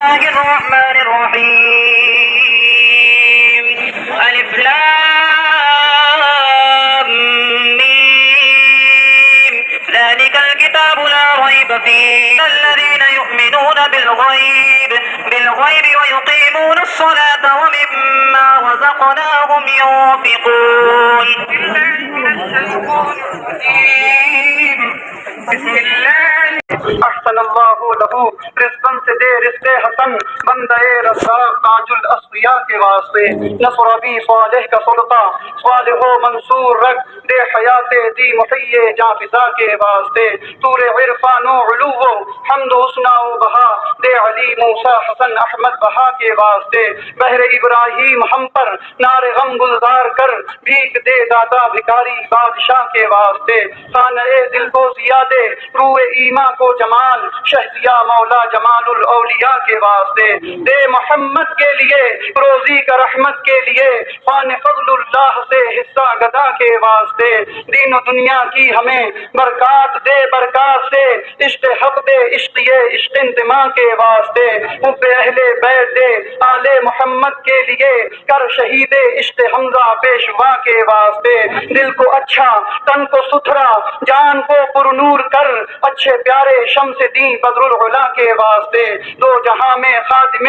الله الرحمن الرحيم ألف لام ميم ذلك الكتاب لا ريب فيه الذين يؤمنون بالغيب ويقيمون الصلاة ومما رزقناهم ينفقون. بسم الله احسن اللہ لہو رزقن سے دے رزق حسن بندے رزاق تاج الاصفیاء کے واسطے نصر ابی صالح کا سلطہ صالح و منصور رکھ دے حیات دی محیے جاں فضا کے واسطے تور عرفان و علو و حمد و حسنہ و بہا دے علی موسیٰ حسن احمد بہا کے واسطے بحر ابراہیم ہم پر نار غم گلزار کر بھیک دے دادا بھکاری بادشاہ کے واسطے خانہ دل کو زیادے روح ایمان کو جمال شہزیہ مولا جمال الاولیاء کے واسطے دے محمد کے لیے روزی کا رحمت کے لیے پان فضل اللہ سے حصہ گدا کے واسطے دین و دنیا کی ہمیں برکات دے برکات سے عشق حق دے عشق انتماء کے واسطے حب اہل بیت دے آل محمد کے لیے کر شہید عشق حمزہ پیشوا کے واسطے دل کو اچھا تن کو ستھرا جان کو پرنور کر اچھے پیارے شمس دین بدر العلا کے واسطے دو جہاں میں خادم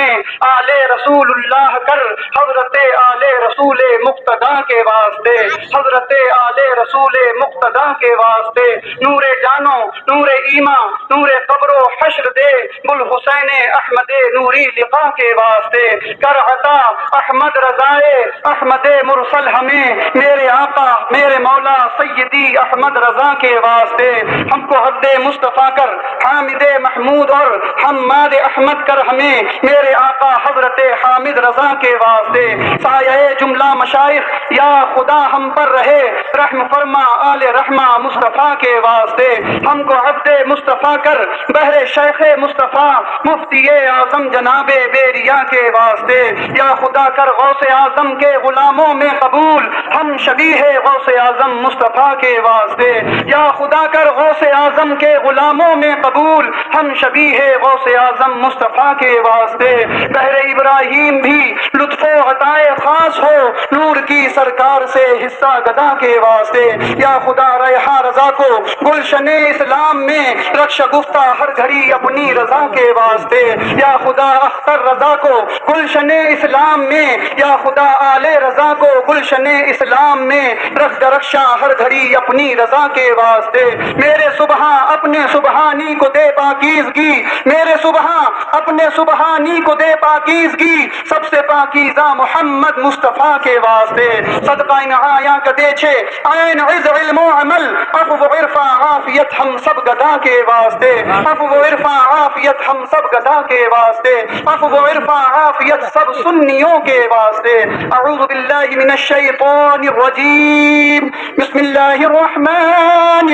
آل رسول اللہ کر حضرت آل رسول مقتدا کے واسطے حضرت آل رسول مقتدا کے واسطے نور جانو نور ایمان نور قبر و حشر دے گل حسین احمد نوری لقا کے واسطے کر عطا احمد رضائے احمد مرسل ہمیں میرے آقا میرے مولا سیدی احمد رضا کے واسطے ہم کو حد مصطفیٰ کر حامد محمود اور حماد احمد کر ہمیں میرے آقا حضرت حامد رضا کے واسطے سایہ جملہ مشائخ یا خدا ہم پر رہے رحم فرما آل رحمہ مصطفیٰ کے واسطے ہم کو عبد مصطفیٰ کر بحر شیخ مصطفیٰ مفتی اعظم جناب بیریا کے واسطے یا خدا کر غوث اعظم کے غلاموں میں قبول ہم شبیہ غوث اعظم مصطفیٰ کے واسطے یا خدا کر غوث اعظم کے غلاموں میں قبول ہم شبیہ غوث اعظم مصطفیٰ کے واسطے بحر ابراہیم بھی لطف و عطائے خاص ہو نور کی سرکار سے حصہ گدا کے واسطے یا خدا ریحاں رضا کو گلشن اسلام میں رکش گفتہ ہر گھڑی اپنی رضا کے واسطے یا خدا اختر رضا کو گلشن اسلام میں یا خدا آل رضا کو گلشن اسلام میں رکھ درخشاں ہر گھڑی اپنی رضا کے واسطے میرے سبحاں اپنے سبحانی کو دے پاکیزگی میرے سبحاں اپنے سبحانی کو دے پاکیزگی سب سے پاکیزہ محمد مصطفیٰ کے واسطے صدقہ ان آیاں کا دے چھے عین عز علم و عمل عفو و عرفہ عافیت ہم سب گدا کے واسطے عفو و عرفہ عافیت ہم سب گدا کے واسطے عفو و عرفہ عافیت سب سنیوں کے واسطے اعوذ باللہ من الشیطان الرجیم بسم اللہ الرحمن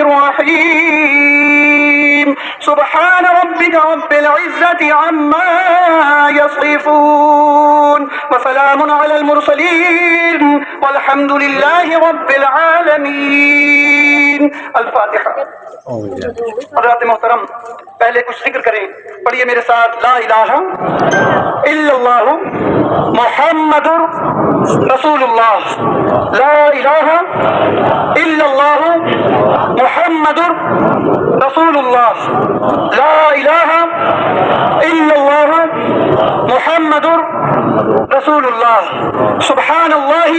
الرحیم سبحان ربک رب العزة عما يصفون وسلام على المرسلين والحمد لله رب العالمين الفاتحة. حضرات محترم پہلے کچھ ذکر کریں پڑھیے میرے ساتھ لا الہ الا اللہ محمد رسول اللہ لا الہ الا اللہ محمد رسول اللہ لا الہ الا اللہ محمد رسول اللہ سبحان اللہ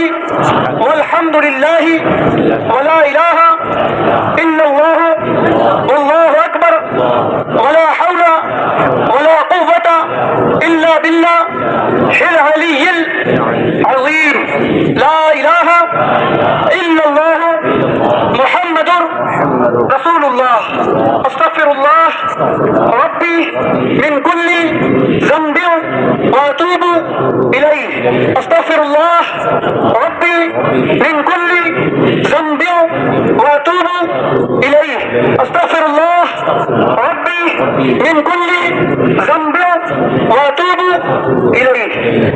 والحمد للہ ولا الہ الا اللہ واللہ اکبر ولا حول ولا قوة الا باللہ العلی العظیم لا الہ الا اللہ محمد رسول اللہ استغفر اللہ ربی من کل ذنب واتوب الیہ استغفر اللہ ربی من کل ذنب واتوب الیہ استغفر اللہ ربی من کل ذنب واتوب إليك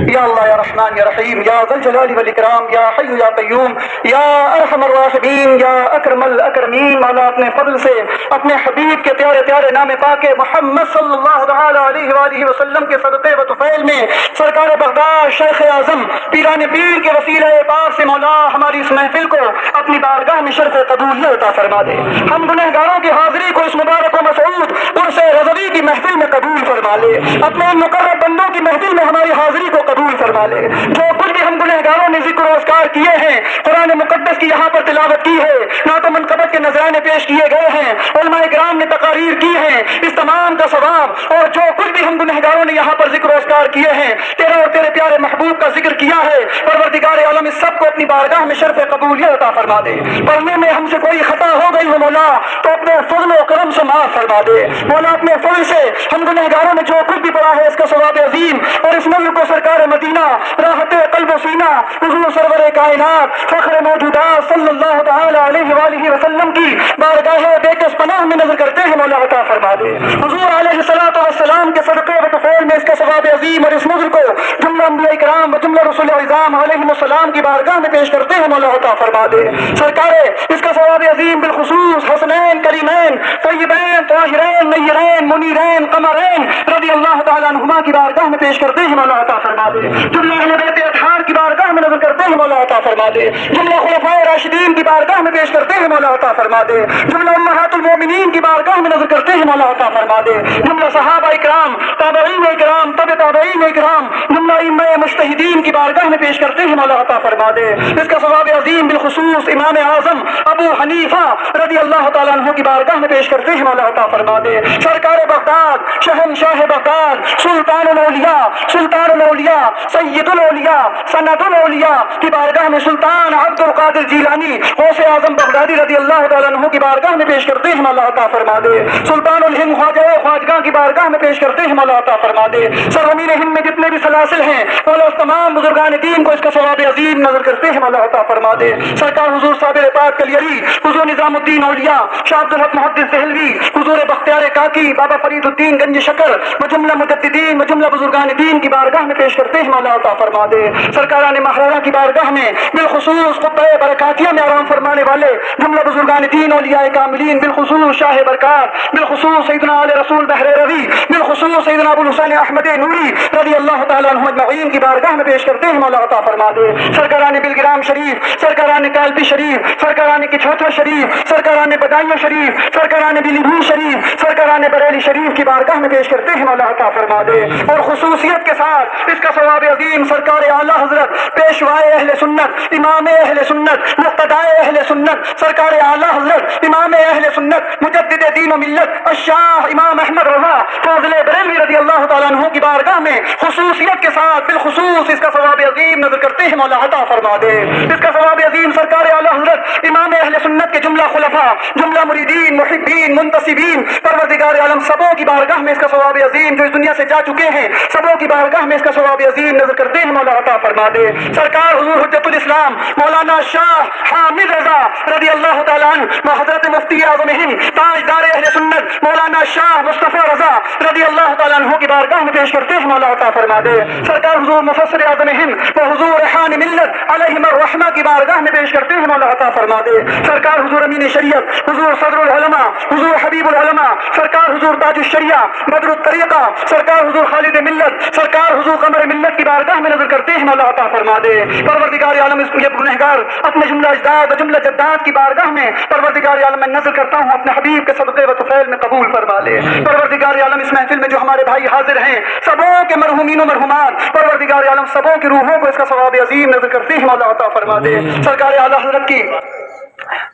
يا الله يا رحمن يا رحيم يا ذا الجلال والإكرام يا حي يا قيوم یا ارحم الراحمین یا اکرم الاکرمین. مولا اپنے فضل سے اپنے حبیب کے پیارے پیارے نام پاک محمد صلی اللہ تعالی علیہ وآلہ وسلم کے صدقے و طفیل میں سرکار بغداد شیخ اعظم پیران پیر کے وسیلہ پاک سے مولا ہماری اس محفل کو اپنی بارگاہ میں شرف قبولیت عطا فرما دے. ہم گنہگاروں کی حاضری کو اس مبارک و مسعود عرس رضوی کی محفل میں قبول فرما لے. اپنے ان مقرب بندوں کی محفل میں ہماری حاضری کو قبول فرما لے. جو کچھ بھی ہم گنہگاروں نے ذکر و اذکار کیے ہیں، قرآن مقدس کی یہاں پر تلاوت کی ہے، نعت و منقبت کے نذرانے پیش کیے گئے ہیں، علماء کرام نے تقاریر کی ہیں، اس تمام کا ثواب اور جو کچھ بھی ہم گنہگاروں نے یہاں پر ذکر و اذکار کیے ہیں، تیرے اور تیرے پیارے محبوب کا ذکر کیا ہے، پروردگار عالم اس سب کو اپنی بارگاہ میں شرف قبولیت عطا فرما دے. پڑھنے میں ہم سے کوئی خطا ہو گئی ہو مولا تو اپنے فضل و کرم سے معاف فرما دے. مولا اپنے فضل سے ہم گنہگاروں نے جو کچھ بھی پڑھا ہے اس کا ثواب عظیم اور اس ملک کو سرکار مدینہ راحت قلب و سینہ حضور سرور کائنات فخر موجودات صلی اللہ تعالی علیہ وآلہ وسلم کی بارگاہ بےکس پناہ میں نظر کرتے ہیں مولا عطا فرما دے. حضور علیہ الصلوۃ والسلام کے صدقے و طفیل میں اس کا ثواب عظیم اور اس نظر کو جملہ انبیاء کرام و جملہ رسول اعظام علیہم السلام کی بارگاہ میں پیش کرتے ہیں مولا عطا فرما دے. سرکار اس کا ثواب عظیم بالخصوص حسنین کریمین طیبین طاہرین نیرین منیرین قمرین رضی اللہ تعالی عنہما کی بارگاہ میں پیش کرتے ہیں مولا عطا فرما دے. جملہ اہل بیت اطہار کی بارگاہ میں نظر کرتے ہیں مولا عطا فرما دے. جملہ خلفائے راشدین کی بارگاہ میں پیش کرتے ہیں مولا عطا فرما دے. جملہ امہات المومنین کی بارگاہ میں نظر کرتے ہیں مولا عطا فرما دے. جملہ صحابہ اکرام تابعین اکرام تبع تابعین اکرام جملہ ائمہ مجتہدین کی بارگاہ میں پیش کرتے ہیں مولا عطا فرما دے. اس کا ثواب عظیم بالخصوص امام اعظم ابو حنیفہ رضی اللہ تعالیٰ عنہ کی بارگاہ میں پیش کرتے ہیں مولا عطا فرما دے. سرکار بغداد شہنشاہ بغداد سلطان الاولیاء سید الاولیاء سند الاولیاء کی بارگاہ میں سلطان عبد القادر جیلانی غوث اعظم بغدادی رضی اللہ تعالیٰ عنہ کی بارگاہ میں پیش کرتے ہیں مولا عطا فرما دے. سلطان الہند خواجہ خواجگاہ کی بارگاہ میں پیش کرتے ہیں مولا عطا فرما دے. سرزمین ہند میں جتنے بھی سلاسل ہیں مولا اس تمام بزرگان دین کو اس کا ثواب عظیم نظر کرتے ہیں مولا عطا فرما دے. سرکار حضور صابر پاک کلیری حضور نظام الدین اولیاء شاہ عبد الحق محدث دہلوی حضور بختیار کاکی بابا فرید الدین گنج شکر و جملہ مجددین و جملہ بزرگان دین کی بارگاہ میں پیش کرتے ہیں مولا عطا فرما دے. سرکاران مہرانہ کی بارگاہ میں بالخصوص قطع برکاتیہ میں آرام فرمانے والے جملہ بزرگان دین اولیاء کاملین بالخصوص شاہ برکات بالخصوص سیدنا آل رسول بحر روی بالخصوص سیدنا ابو الحسین احمد نوری رضی اللہ تعالیٰ عنہ اجمعین کی بارگاہ میں پیش کرتے ہیں مولا عطا فرما دے. سرکاران بلگرام شریف سرکاران کالپی شریف سرکاران کچھوتھا شریف سرکاران بدائیہ شریف سرکاران بلی بھون شریف سرکاران بریلی شریف کی بارگاہ میں پیش کرتے ہیں مولا عطا فرما دے. اور خصوصیت کے ساتھ اس کا ثواب عظیم سرکار اعلیٰ حضرت پیشوائے اہل سنت امام اہل سنت مقتدائے اہل سنت سرکار اعلیٰ حضرت امام اہل سنت مجدد دین و ملت الشاہ امام احمد رضا فاضل بریلوی رضی اللہ تعالیٰ عنہ کی بارگاہ میں خصوصیت کے ساتھ بالخصوص اس کا ثواب عظیم نظر کرتے ہیں مولا عطا فرما دے. اس کا ثواب عظیم سرکار اعلیٰ حضرت امام اہل سنت کے جملہ خلفاء جملہ مریدین محبین منتسبین پروردگار عالم سبوں کی بارگاہ میں اس کا ثواب عظیم جو اس دنیا سے جا چکے ہیں سبوں کی بارگاہ میں اس کا ثواب عظیم نظر کرتے ہیں مولا عطا فرما دے. سرکار حضور حجت الاسلام مولانا شاہ حامد رضا رضی اللہ تعالیٰ عنہ حضرت مفتی اعظم ہند تاجدار اہل سنت مولانا شاہ مصطفیٰ رضا رضی اللہ تعالیٰ عنہ کی بارگاہ میں پیش کرتے ہیں مولا عطا فرما دے. سرکار حضور مفسر اعظم ہند و حضور ریحان ملت علیہم الرحمہ کی بارگاہ میں پیش کرتے ہیں مولا عطا فرما دے. سرکار حضور امین شریعت حضور صدر العلماء حضور حبیب العلماء سرکار حضور تاج الشریعہ بدر الطریقہ سرکار حضور خالد ملت سرکار حضور قمر ملت کی بارگاہ میں نظر کرتے ہیں مولا عطا فرما دے. پروردگار عالم اس یہ گنہگار اپنے جملہ اجداد و جملہ جداد کی بارگاہ میں پروردگار عالم میں نظر کرتا ہوں اپنے حبیب کے صدقے و طفیل میں قبول فرما لے. پروردگار عالم اس محفل میں جو ہمارے بھائی حاضر ہیں سبوں کے مرحومین و مرحومات پروردگار عالم سبوں کی روحوں کو اس کا ثواب عظیم نظر کرتے ہیں مولا عطا فرما دے. سرکار اعلیٰ حضرت کی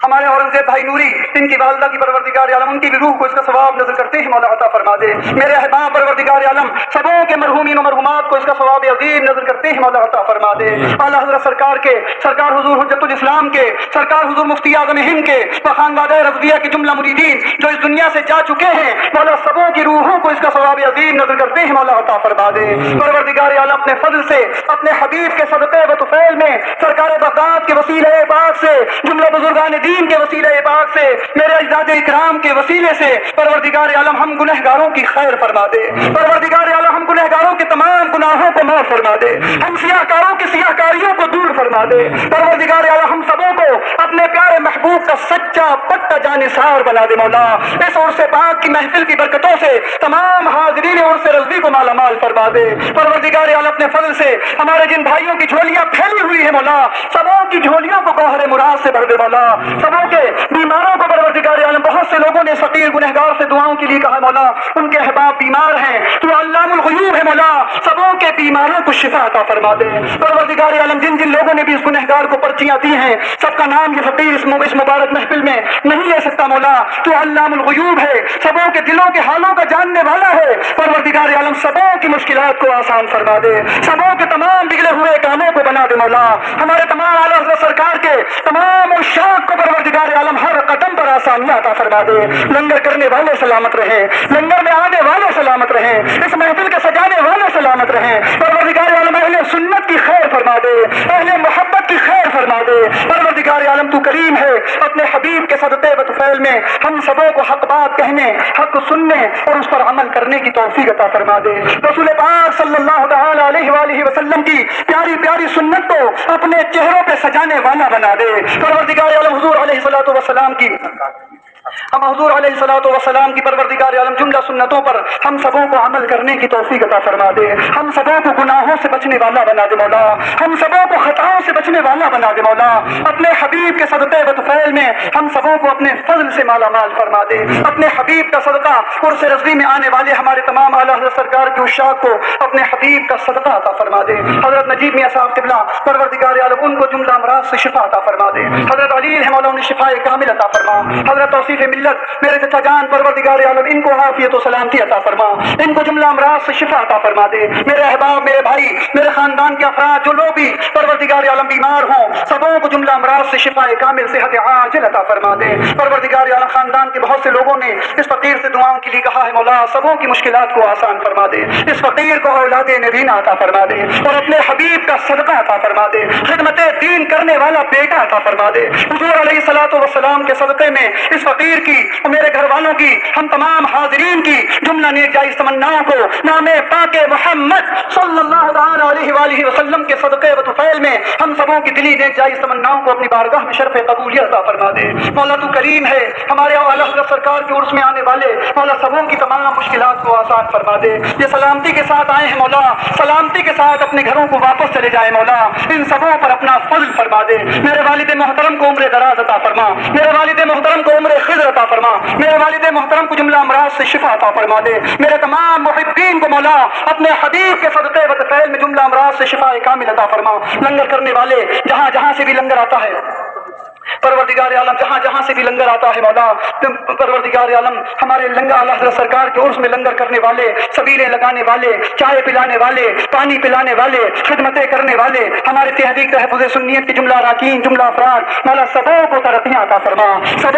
ہمارے اورنگزیب بھائی نوری ان کی والدہ کی پروردگار عالم ان کی بھی روح کو اس کا ثواب نظر کرتے ہیں مولا عطا فرما دے. میرے احباب پروردگار عالم سبوں کے مرحومین و مرحومات کو اس کا ثواب عظیم نظر کرتے ہیں مولا عطا فرما دے. اعلیٰ حضرت سرکار حضور حجت الاسلام کے سرکار حضور مفتی اعظم ہند کے خانوادہ رضویہ کی جملہ مریدین جو اس دنیا سے جا چکے ہیں مولا سبوں کی روحوں کو اس کا ثواب عظیم نظر کرتے ہیں مولا عطا فرما دے. پروردگار عالم اپنے فضل سے اپنے حبیب کے صدقے و طفیل میں سرکار بغداد کے وسیلہ پاک سے جملہ بزرگان دین کے وسیلہ پاک سے میرے اجداد اکرام کے وسیلے سے پروردگار عالم ہم گنہگاروں کی خیر فرما دے. پروردگار عالم ہم گنہگاروں کے تمام گناہوں کو معاف فرما دے، ہم سیاہ کاروں کی سیاہ کاریوں کو دور فرما دے۔ پروردگار اعلیٰ ہم سبوں کو اپنے پیارے محبوب کا سچا پکا جانثار بنا دے مولا۔ اس عرس پاک کی محفل کی برکتوں سے تمام حاضرین عرس رضوی کو مالا مال فرما دے۔ پروردگار اعلیٰ اپنے فضل سے ہمارے جن بھائیوں کی جھولیاں پھیلی ہوئی ہیں مولا، سبوں کی جھولیوں کو گوہر مراد سے بھر دے مولا۔ سبوں کے بیماروں کو پروردگار عالم، بہت سے لوگوں نے فقیر گنہگار سے دعاؤں کے لیے کہا مولا، ان کے احباب بیمار ہیں، تو علام الغیوب ہے مولا، سبوں کے بیماروں کو شفا عطا فرما دے۔ پروردگار عالم جن جن لوگوں نے بھی اس گنہگار کو پرچیاں دی ہیں، سب کا نام یہ فقیر اس مبارک محفل میں نہیں لے سکتا مولا، تو علام الغیوب ہے، سبوں کے دلوں کے حالوں کا جاننے والا ہے۔ پروردگار عالم سبوں کی مشکلات کو آسان فرما دے، سبوں کے تمام بگڑے ہوئے کاموں کو بنا دے مولا۔ ہمارے تمام اعلیٰ حضرت سرکار کے تمام عشاق کو پروردگار عالم ہر قدم پر آسانیاں عطا فرما دے۔ لنگر کرنے والے سلامت رہیں، لنگر میں آنے والے سلامت رہیں، اس محفل کے سجانے والے سلامت رہیں۔ پروردگار عالم اہل سنت کی خیر فرما دے، اہل محبت کی خیر فرما دے۔ پروردگار عالم تو کریم ہے، اپنے حبیب کے صدقے و طفیل میں ہم سبوں کو حق بات کہنے، حق سننے اور اس پر عمل کرنے کی توفیق عطا فرما دے۔ رسول پاک صلی اللہ تعالی علیہ وآلہ وسلم کی پیاری پیاری سنت کو اپنے چہروں پہ سجانے والا بنا دے۔ پروردگار عالم حضور علیہ الصلوۃ والسلام کی ہم حضور علیہ الصلوۃ والسلام کی پروردگار عالم جملہ سنتوں پر ہم سبوں کو عمل کرنے کی توفیق عطا فرما دے۔ ہم سبوں کو گناہوں سے بچنے والا بنا دے مولا، ہم سبوں کو خطاؤں سے بچنے والا بنا دے مولا۔ اپنے حبیب کے صدقے و طفیل میں ہم سبوں کو اپنے فضل سے مالا مال فرما دے۔ اپنے حبیب کا صدقہ عرس رضوی میں آنے والے ہمارے تمام اعلیٰ حضرت سرکار کے عشاق کو اپنے حبیب کا صدقہ عطا فرما دے۔ حضرت نجیب میاں صاحب قبلہ پروردگار عالم ان کو جملہ امراض سے شفا عطا فرما دے۔ حضرت علی ہے مولا انہیں شفا کامل عطا فرما۔ حضرت توصیف ملت میرے چچا جان پروردگار عالم ان کو عافیت و سلامتی عطا فرما، ان کو جملہ امراض سے شفا عطا فرما دے۔ میرے احباب، میرے بھائی، میرے خاندان کے افراد جو لوگ بھی پروردگار عالم بیمار ہوں، سبوں کو جملہ امراض سے شفا کامل صحت عاجل عطا فرما دے۔ پروردگار عالم خاندان کے بہت سے لوگوں نے اس فقیر سے دعاؤں کے لیے کہا ہے مولا، سبوں کی مشکلات کو آسان فرما دے، اس فقیر کو اولاد نبینا عطا فرما دے اور اپنے حبیب کا صدقہ عطا فرما دے، خدمت دین کرنے والا بیٹا عطا فرما دے۔ حضور علیہ الصلوۃ والسلام کے صدقے میں اس فقیر کی اور میرے گھر والوں کی، ہم تمام حاضرین کی جملہ نیک جائز تمناؤں کو نام پاک محمد صلی اللہ تعالی علیہ وآلہ وسلم کے صدقے و طفیل میں ہم سبوں کی دلی نیک جائز تمناؤں کو اپنی بارگاہ میں شرف قبولیت عطا فرما دے۔ مولا تو کریم ہے، ہمارے اعلیٰ حضرت سرکار کے عرس میں آنے والے مولا سبوں کی تمام مشکلات کو آسان فرما دے۔ یہ سلامتی کے ساتھ آئے ہیں مولا، سلامتی کے ساتھ اپنے گھروں کو واپس چلے جائے مولا، ان سبوں پر اپنا فضل فرما دے۔ میرے والد محترم کو عمر دراز عطا فرما، میرے والد محترم کو عمر خضر عطا فرما، میرے والد محترم کو جملہ امراض سے شفا عطا فرما دے۔ میرے تمام محبین کو مولا اپنے حبیب کے صدقے و طفیل میں جملہ امراض سے شفا کامل عطا فرما۔ لنگر کرنے والے جہاں جہاں سے بھی لنگر آتا ہے پروردگار عالم، جہاں جہاں سے بھی لنگر آتا ہے مولا، پروردگار عالم ہمارے لنگر اعلیٰ حضرت سرکار کے عرس میں لنگر کرنے والے، سبیلے لگانے والے، چائے پلانے والے، پانی پلانے والے، خدمتیں کرنے والے، ہمارے تحریک تحفظ سنیت کے جملہ اراکین، جملہ افراد، مولا سبوں کو ترقیاں عطا فرما،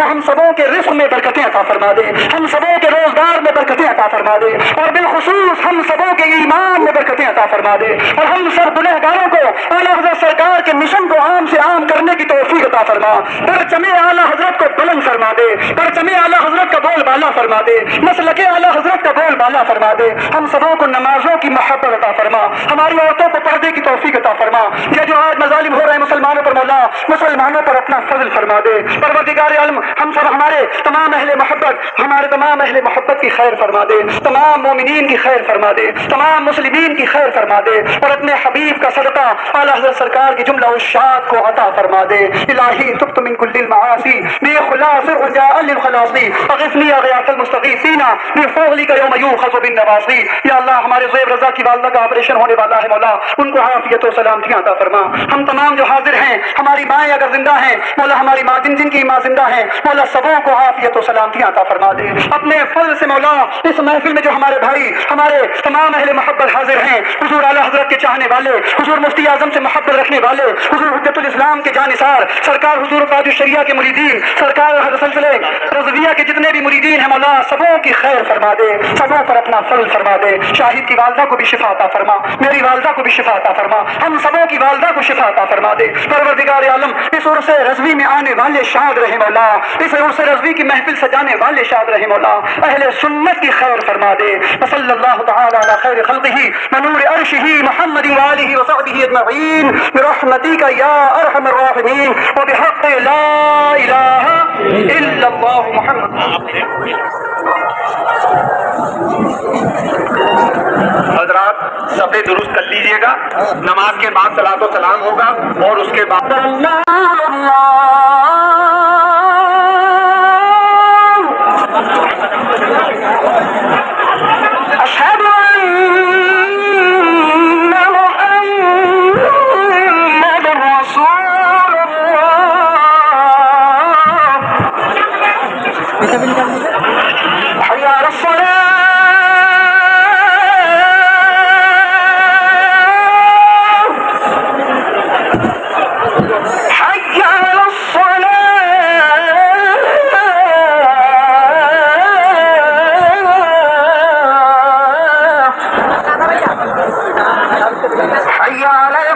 ہم سبوں کے رزق میں برکتیں عطا فرما دے، ہم سبوں کے روزگار میں برکتیں عطا فرما دے، اور بالخصوص ہم سبوں کے ایمان میں برکتیں عطا فرما دے، اور ہم سب گنہگاروں کو اعلیٰ حضرت سرکار کے مشن کو عام سے عام کرنے کی توفیق عطا فرما۔ پرچم اعلیٰ حضرت کو بلند فرما دے، پرچم اعلیٰ حضرت کا بول بالا فرما دے، مسلک اعلیٰ حضرت کا بول بالا فرما دے۔ ہم سبوں کو نمازوں کی محبت عطا فرما، ہماری عورتوں کو پردے کی توفیق عطا فرما۔ یہ جو آج مظالم ہو رہے ہیں مسلمانوں پر مولا، مسلمانوں پر اپنا فضل فرما دے۔ پروردگار عالم ہم سب ہمارے تمام اہل محبت، ہمارے تمام اہل محبت کی خیر فرما دے، تمام مومنین کی خیر فرما دے، تمام مسلمین کی خیر فرما دے، اور اپنے حبیب کا صدقہ اعلیٰ حضرت سرکار کی جملہ عشاق کو عطا فرما دے۔ الہی تبت من كل المعاصي بإخلاص رجاء للخلاص اغثني غياث المستغيثين بفضلك يوم يؤخذ بالنواصي۔ یا اللہ ہمارے زیب رضا کی والدہ کا آپریشن ہونے والا ہے مولا، ان کو عافیت و سلامتیاں عطا فرما۔ ہم تمام جو حاضر ہیں، ہماری مائیں اگر زندہ ہیں مولا، ہماری ماں جن کی ماں زندہ ہیں مولا، سبوں کو عافیت و سلامتیاں عطا فرما دے۔ اپنے فضل سے مولا اس محفل میں جو ہمارے بھائی، ہمارے تمام اہل محبت حاضر ہیں، حضور اعلیٰ حضرت کے چاہنے والے، حضور مفتی اعظم سے محبت رکھنے والے، حضور حجت الاسلام کے جانثار سرکار حضور تاج الشریعہ کے مریدین، سرکار سلسلے رضویہ کے جتنے بھی مریدین ہیں مولا، سبوں کی خیر فرما دے، سبوں پر اپنا فضل فرما دے۔ شاہد کی والدہ کو بھی شفا عطا فرما، میری والدہ کو بھی شفا عطا فرما، ہم سبوں کی والدہ کو شفا عطا فرما دے۔ پروردگار عالم اس عرس رضوی میں آنے والے شاد رہے مولا، اس عرس رضوی کی محفل سجانے والے شاد رہے مولا، اہل سنت کی خیر فرما دے۔ صلی اللہ تعالی علی خیر خلقہ ونور عرشه محمد وآله وصحبه أجمعين برحمتك يا أرحم الراحمين وبحق لا إله إلا الله محمد. حضرات صفحے درست کر لیجئے گا. نماز کے بعد صلاۃ و سلام ہوگا اور اس کے بعد اشہد ان محمد رسول اللہ. حی علی الصلاۃ. حي على